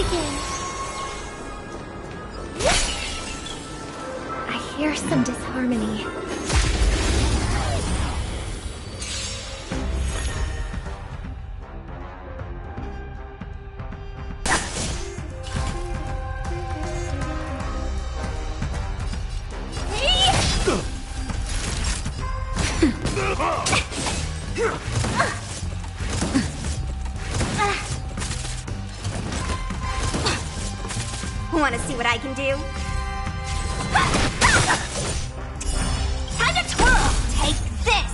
begin. I hear some disharmony. Want to see what I can do? Time to twirl! Take this!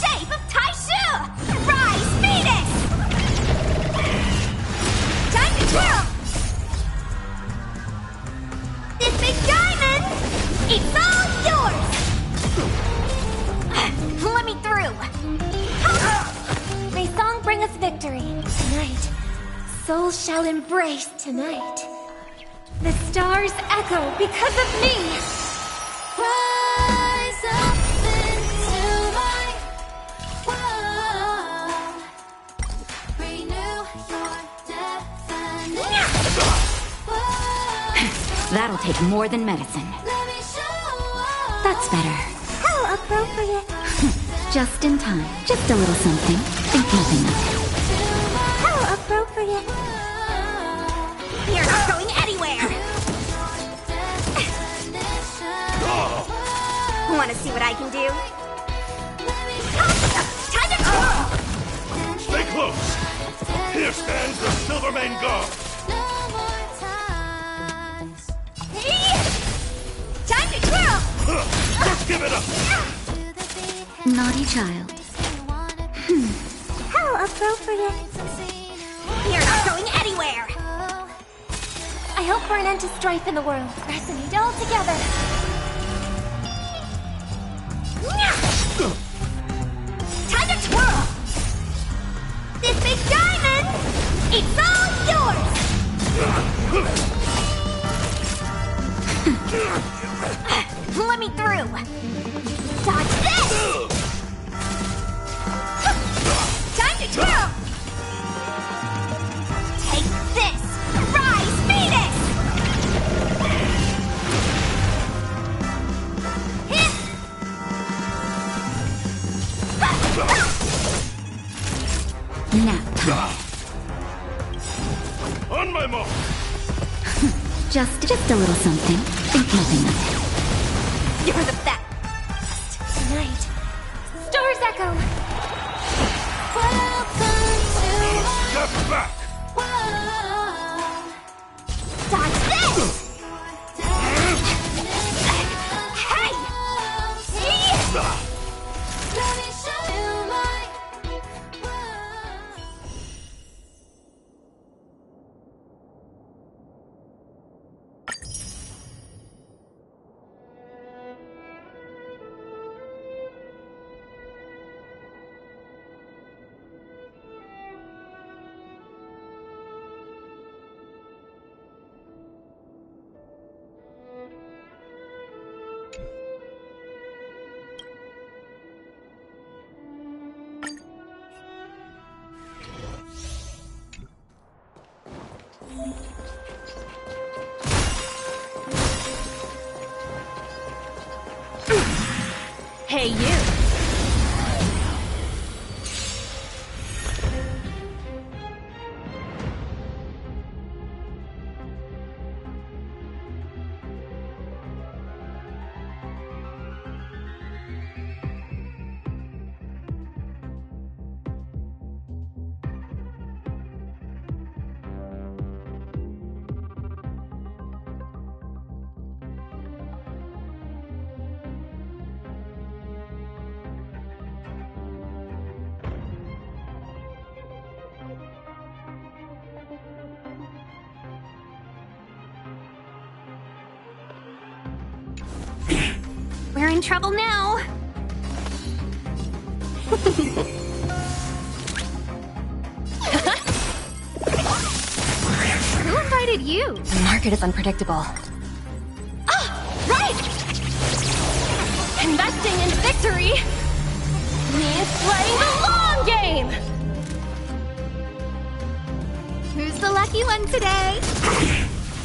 Shape of Taishu! Rise, Venus! Time to twirl! This big diamond! It's all yours! Let me through! May song bring us victory. Tonight, souls shall embrace tonight. The stars echo because of me! Rise up into my world. Renew your definition. That'll take more than medicine. Let me show That's better. How appropriate! Just in time. Just a little something. Think nothing of it. How appropriate! You're not going anywhere! Want to see what I can do? Time to twirl! Stay close! Here stands the Silvermane Guard! no more ties. Time to twirl! Just give it up! To the beat, Naughty child. you wanna How appropriate! succeed. You're not going anywhere! I hope for an end to strife in the world. Resonate all together. Time to twirl! This big diamond! It's all yours! Let me through! Dodge this! Time to twirl! Take this! Rise, Venus! Nap time. On my mark! Just a little something. Think nothing of it. You're the best! Tonight, stars echo. Welcome to Step back! my world. Dodge this! Hey! Let me show you my world. Hey, you. We're in trouble now! Who invited you? The market is unpredictable. Ah! Right! Investing in victory means playing the long game. Who's the last lucky one today.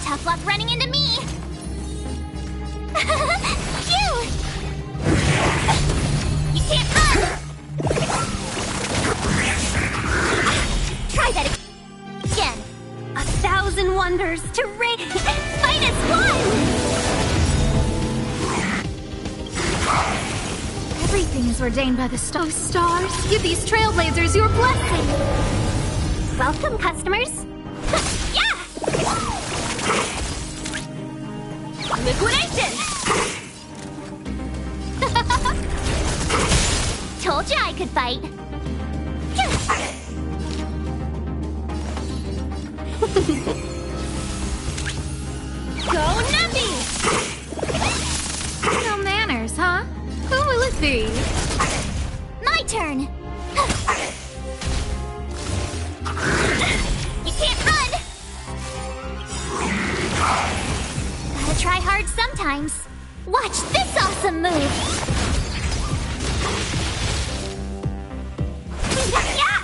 Tough luck running into me. Phew! You can't run! Try that again. 1,000 wonders to ring. -1! Everything is ordained by the stars. Give these trailblazers your blessing. Welcome, customers. Yeah! Liquidation! Told you I could fight. Go Numpy! No manners, huh? Who will it be? My turn! You can't run! Gotta try hard sometimes. Watch this awesome move! Yeah!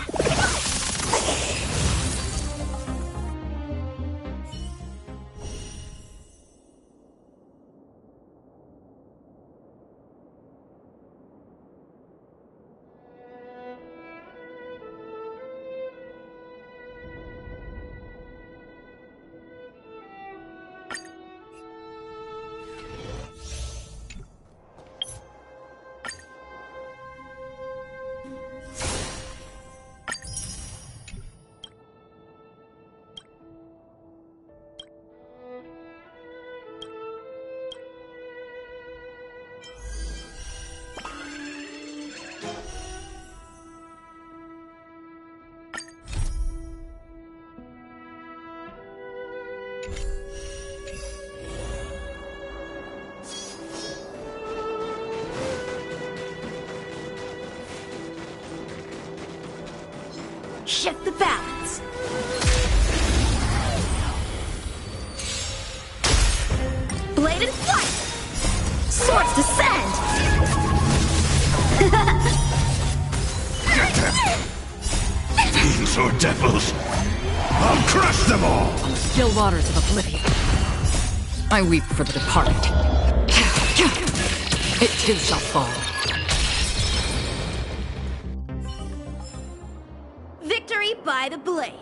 Shift the balance. Blade and flight. Swords descend. Fiends or devils! I'll crush them all! On the still waters of oblivion, I weep for the departed. It too shall fall. Victory by the blade.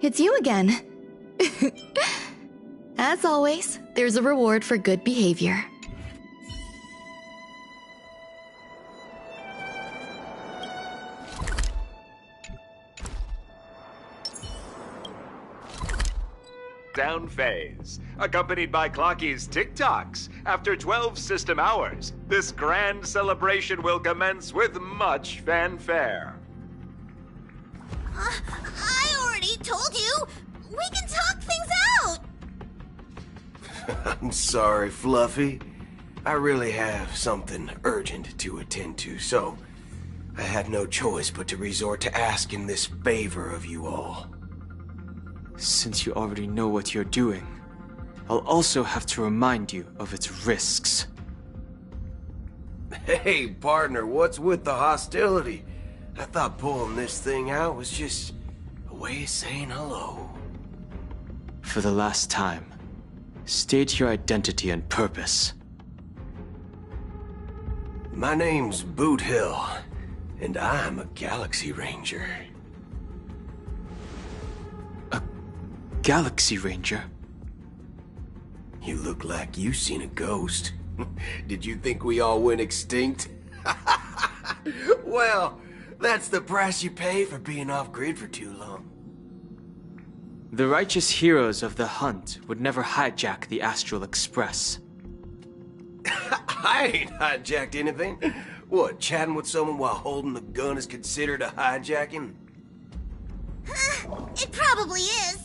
It's you again. As always, there's a reward for good behavior. Down phase, accompanied by Clocky's TikToks. After 12 system hours, this grand celebration will commence with much fanfare. I already told you! We can talk things out! I'm sorry, Fluffy. I really have something urgent to attend to, so I had no choice but to resort to asking this favor of you all. Since you already know what you're doing, I'll also have to remind you of its risks. Hey, partner, what's with the hostility? I thought pulling this thing out was just a way of saying hello. For the last time, state your identity and purpose. My name's Boot Hill, and I'm a Galaxy Ranger. A Galaxy Ranger? You look like you seen a ghost. Did you think we all went extinct? Well, that's the price you pay for being off-grid for too long. The righteous heroes of the hunt would never hijack the Astral Express. I ain't hijacked anything. What, chatting with someone while holding the gun is considered a hijacking? It probably is.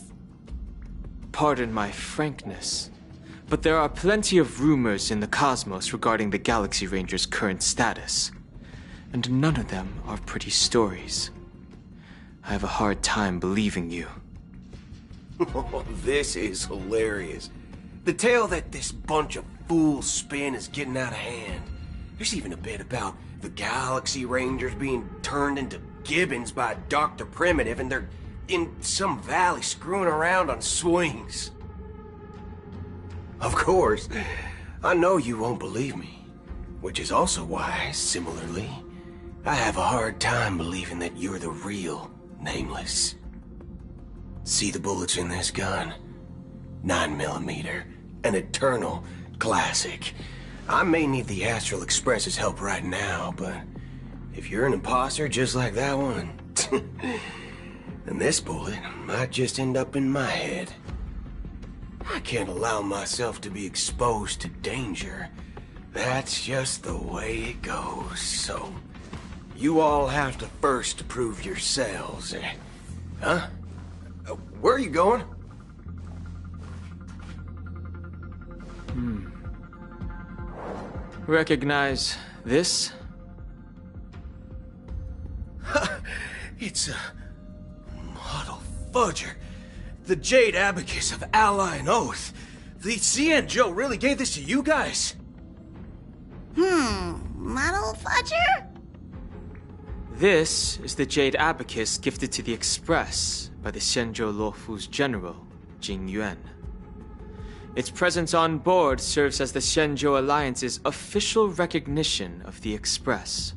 Pardon my frankness, but there are plenty of rumors in the cosmos regarding the Galaxy Ranger's current status, and none of them are pretty stories. I have a hard time believing you. Oh, this is hilarious. The tale that this bunch of fools spin is getting out of hand. There's even a bit about the Galaxy Rangers being turned into gibbons by Dr. Primitive, and they're in some valley screwing around on swings. Of course, I know you won't believe me, which is also why, similarly, I have a hard time believing that you're the real Nameless. See the bullets in this gun? 9mm, an eternal classic. I may need the Astral Express's help right now, but if you're an imposter just like that one, then this bullet might just end up in my head. I can't allow myself to be exposed to danger. That's just the way it goes, so you all have to first prove yourselves. Huh? Where are you going? Recognize this? It's a model fudger. The Jade Abacus of Ally and Oath. The CN Joe really gave this to you guys? Model fudger? This is the Jade Abacus gifted to the Express by the Xianzhou Luofu's general, Jing Yuan. Its presence on board serves as the Xianzhou Alliance's official recognition of the Express.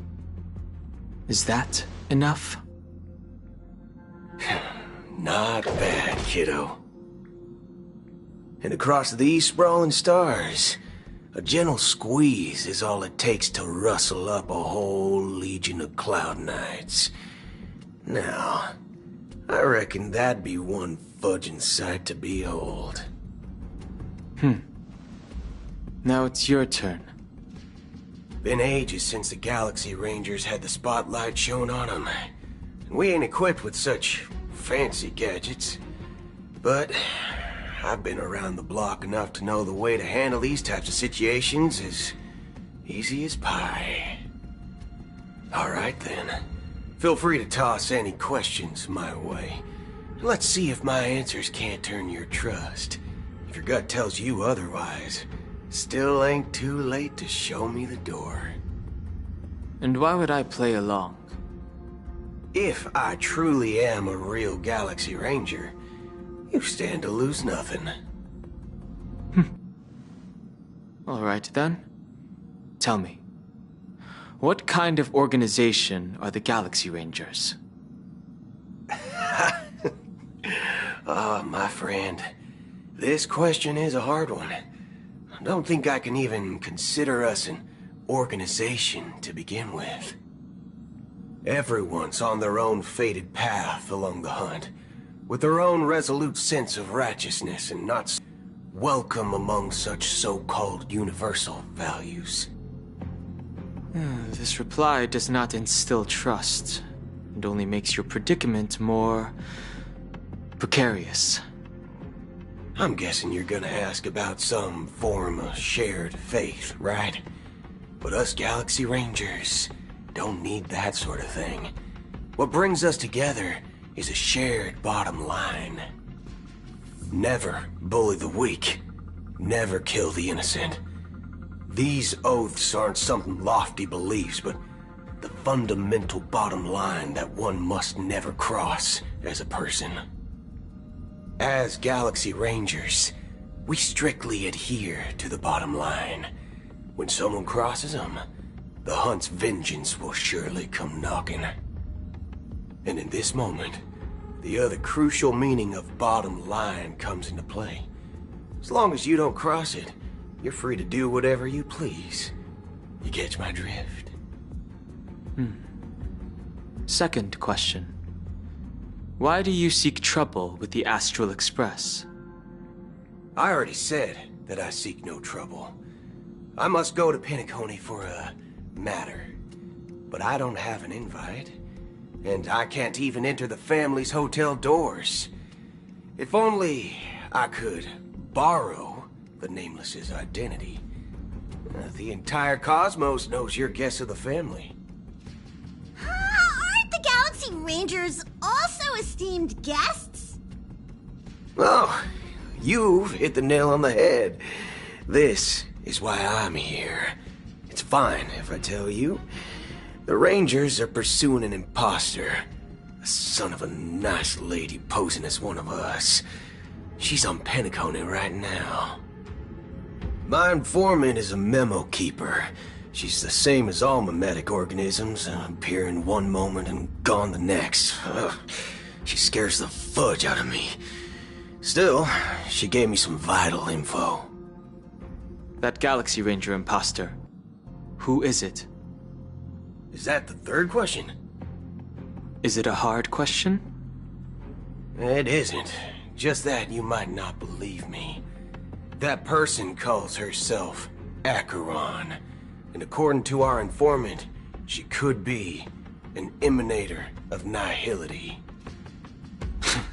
Is that enough? Not bad, kiddo. And across these sprawling stars, a gentle squeeze is all it takes to rustle up a whole legion of Cloud Knights. Now, I reckon that'd be one fudging sight to behold. Now it's your turn. Been ages since the Galaxy Rangers had the spotlight shone on them. And we ain't equipped with such fancy gadgets. But I've been around the block enough to know the way to handle these types of situations is easy as pie. Alright then. Feel free to toss any questions my way. Let's see if my answers can't turn your trust. If your gut tells you otherwise, still ain't too late to show me the door. And why would I play along? If I truly am a real Galaxy Ranger, you stand to lose nothing. Alright then. Tell me, what kind of organization are the Galaxy Rangers? My friend, this question is a hard one. I don't think I can even consider us an organization to begin with. Everyone's on their own fated path along the hunt, with their own resolute sense of righteousness and not welcome among such so-called universal values. This reply does not instill trust, and only makes your predicament more precarious. I'm guessing you're gonna ask about some form of shared faith, right? But us Galaxy Rangers don't need that sort of thing. What brings us together is a shared bottom line. Never bully the weak. Never kill the innocent. These oaths aren't some lofty beliefs, but the fundamental bottom line that one must never cross as a person. As Galaxy Rangers, we strictly adhere to the bottom line. When someone crosses them, the hunt's vengeance will surely come knocking. And in this moment, the other crucial meaning of bottom line comes into play. As long as you don't cross it, you're free to do whatever you please. You catch my drift? Second question. Why do you seek trouble with the Astral Express? I already said that I seek no trouble. I must go to Penacony for a matter. But I don't have an invite. And I can't even enter the family's hotel doors. If only I could borrow the Nameless's identity. The entire cosmos knows your guess of the family. Aren't the Galaxy Rangers also esteemed guests? Oh, you've hit the nail on the head. This is why I'm here. It's fine if I tell you. The Rangers are pursuing an imposter. A son of a nice lady posing as one of us. She's on Penacony right now. My informant is a memo keeper. She's the same as all mimetic organisms, appearing one moment and gone the next. Ugh. She scares the fudge out of me. Still, she gave me some vital info. That Galaxy Ranger imposter. Who is it? Is that the third question? Is it a hard question? It isn't. Just that you might not believe me. That person calls herself Acheron. And according to our informant, she could be an emanator of nihility.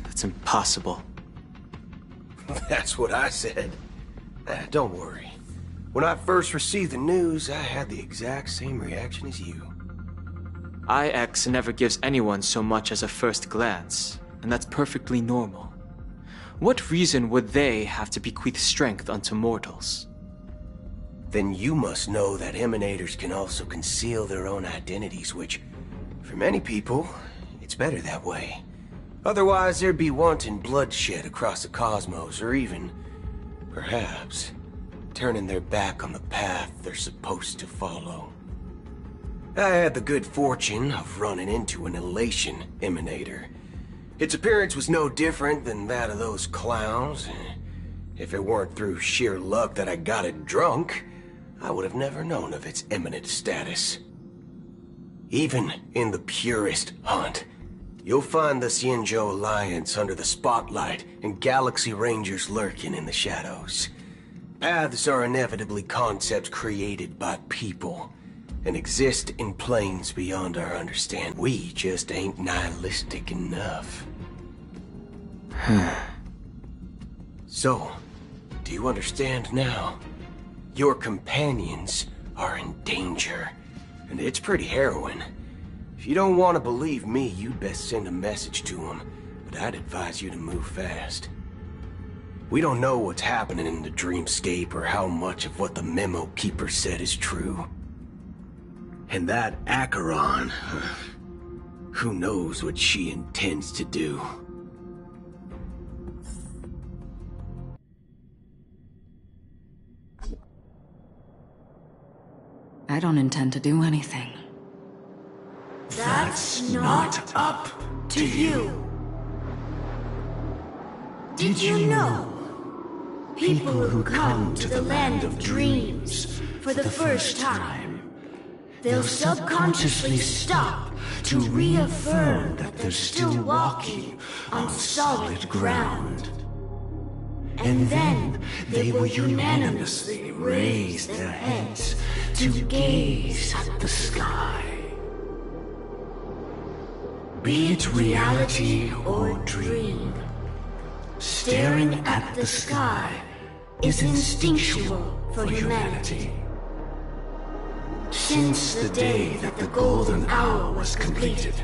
That's impossible. That's what I said. Don't worry. When I first received the news, I had the exact same reaction as you. IX never gives anyone so much as a first glance, and that's perfectly normal. What reason would they have to bequeath strength unto mortals? Then you must know that emanators can also conceal their own identities, which, for many people, it's better that way. Otherwise, there'd be wanton bloodshed across the cosmos, or even, perhaps, turning their back on the path they're supposed to follow. I had the good fortune of running into an elation emanator. Its appearance was no different than that of those clowns. If it weren't through sheer luck that I got it drunk, I would have never known of its eminent status. Even in the purest hunt, you'll find the Xianzhou Alliance under the spotlight and Galaxy Rangers lurking in the shadows. Paths are inevitably concepts created by people and exist in planes beyond our understanding. We just ain't nihilistic enough. So, do you understand now? Your companions are in danger, and it's pretty harrowing. If you don't want to believe me, you'd best send a message to them, but I'd advise you to move fast. We don't know what's happening in the dreamscape or how much of what the memo keeper said is true. And that Acheron, who knows what she intends to do? I don't intend to do anything. That's not up to you. Did you know? People who come to the land of dreams for the first time, they'll subconsciously stop to reaffirm that they're still walking on solid ground. And then they will unanimously raise their heads to gaze at the sky. Be it reality or dream, staring at the sky is instinctual for humanity. Since the day that the golden hour was completed,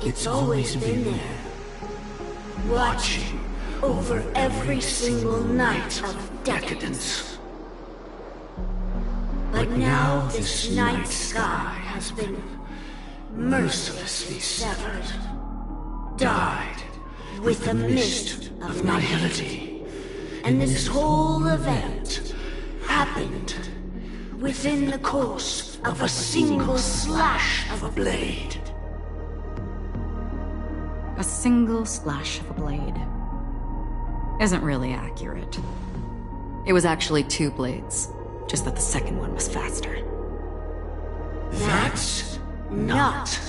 it's always been there, watching over every single night of decadence. But now this night sky has been mercilessly severed, dyed with the mist of nihility. And this whole event happened within the course of a single slash of a blade. A single slash of a blade isn't really accurate. It was actually 2 blades, just that the second one was faster. That's not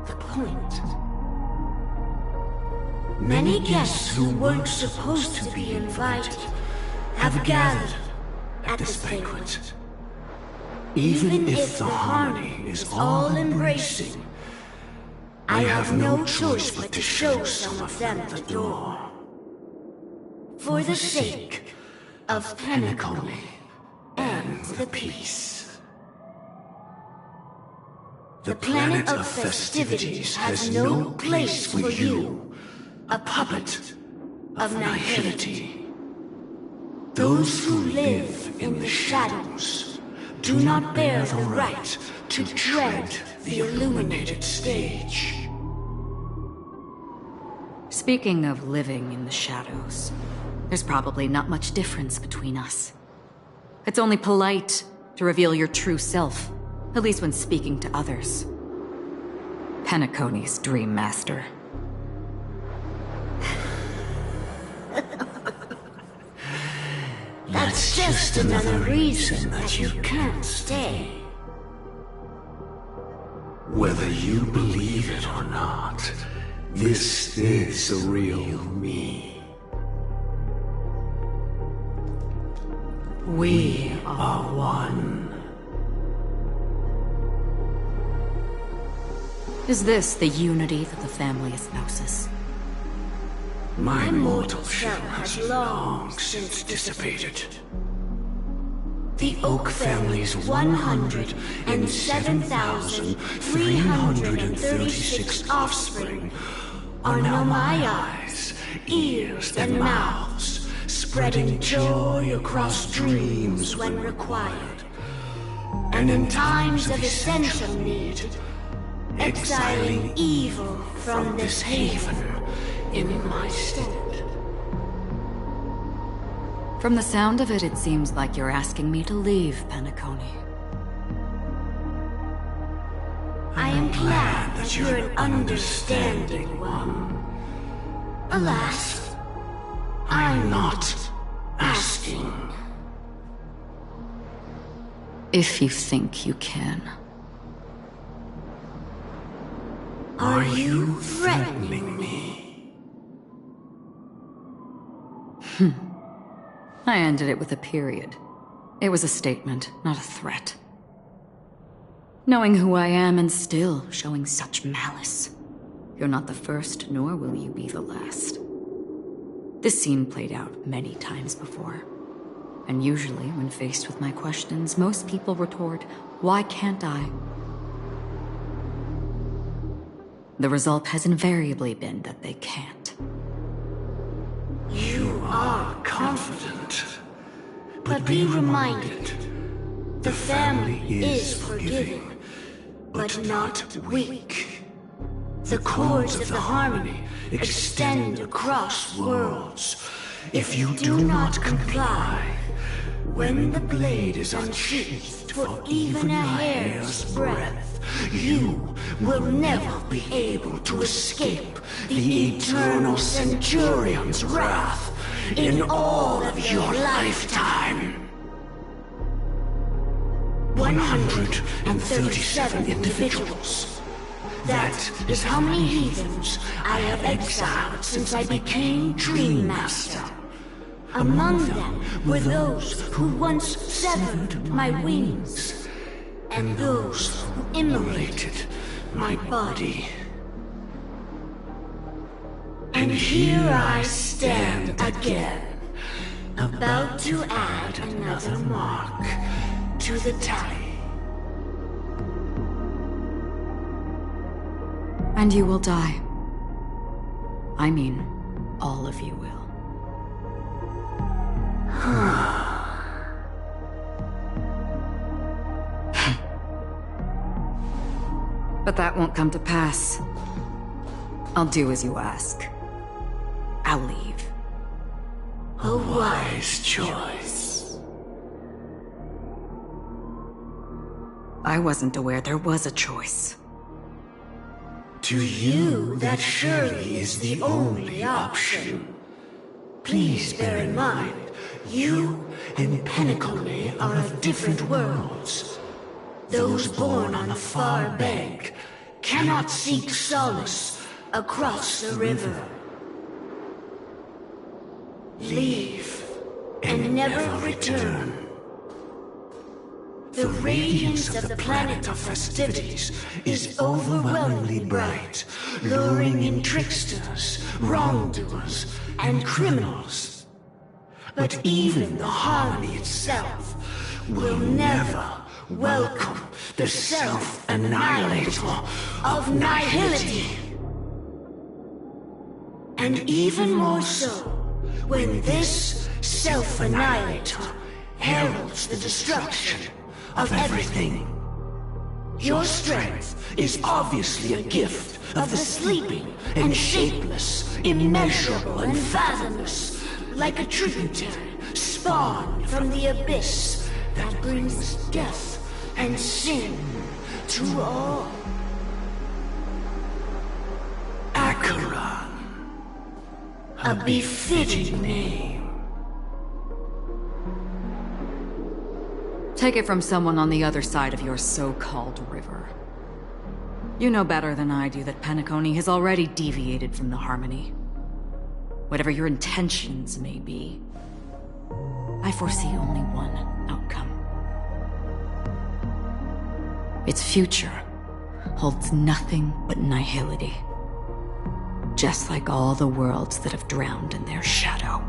the point. Many guests who weren't supposed to be invited have gathered at this banquet. Even if the harmony is all-embracing, I have no choice but to show some of them the door. For the sake of Penacony and the peace. The planet of festivities has no place for you, a puppet of nihility. Those who live in the shadows do not bear the right to tread the illuminated stage. Speaking of living in the shadows, there's probably not much difference between us. It's only polite to reveal your true self, at least when speaking to others. Penacony's Dream Master. That's just another reason that you can't stay. Whether you believe it or not, this is the real me. We are one. Is this the unity that the family espouses? My mortal shell has long since dissipated. The Oak family's 107,336 offspring are now my eyes, ears, and mouths, spreading joy across dreams when required, and in times of essential need, exiling evil from this haven in my stead. From the sound of it, it seems like you're asking me to leave Penacony. I am glad that you're an understanding one. Alas, I'm not asking. If you think you can. Are you threatening me? I ended it with a period. It was a statement, not a threat. Knowing who I am and still showing such malice. You're not the first, nor will you be the last. This scene played out many times before. And usually, when faced with my questions, most people retort, "Why can't I?" The result has invariably been that they can't. You are confident. But be reminded, the family is forgiving, but not weak. The cords of the harmony extend across worlds. If you do not comply, when the blade is unsheathed for even a hair's breadth, you will never be able to escape the eternal Centurion's wrath in all of your lifetime. 137 individuals. That is how many heathens I have exiled since I became Dream Master. Among them were those who once severed my wings, and those who immolated my body. And here I stand again, about to add another mark to the tally. And you will die. I mean, all of you will. But that won't come to pass. I'll do as you ask. I'll leave. A wise choice. I wasn't aware there was a choice. To you, that surely is the only option. Please bear in mind You and Penacony are of different worlds. Those born on the far bank cannot seek solace across the river. Leave and never return. The radiance of the planet of festivities is overwhelmingly bright, luring in tricksters, wrongdoers, and criminals. But even the harmony itself will never welcome the self-annihilator of nihility. And even more so, when this self-annihilator heralds the destruction of everything. Your strength is obviously a gift of the sleeping and shapeless, immeasurable and fathomless, like a tributary spawned from the abyss that brings death and sin to all. Acheron, a befitting name. Take it from someone on the other side of your so-called river. You know better than I do that Penacony has already deviated from the harmony. Whatever your intentions may be, I foresee only one outcome. Its future holds nothing but nihility. Just like all the worlds that have drowned in their shadow.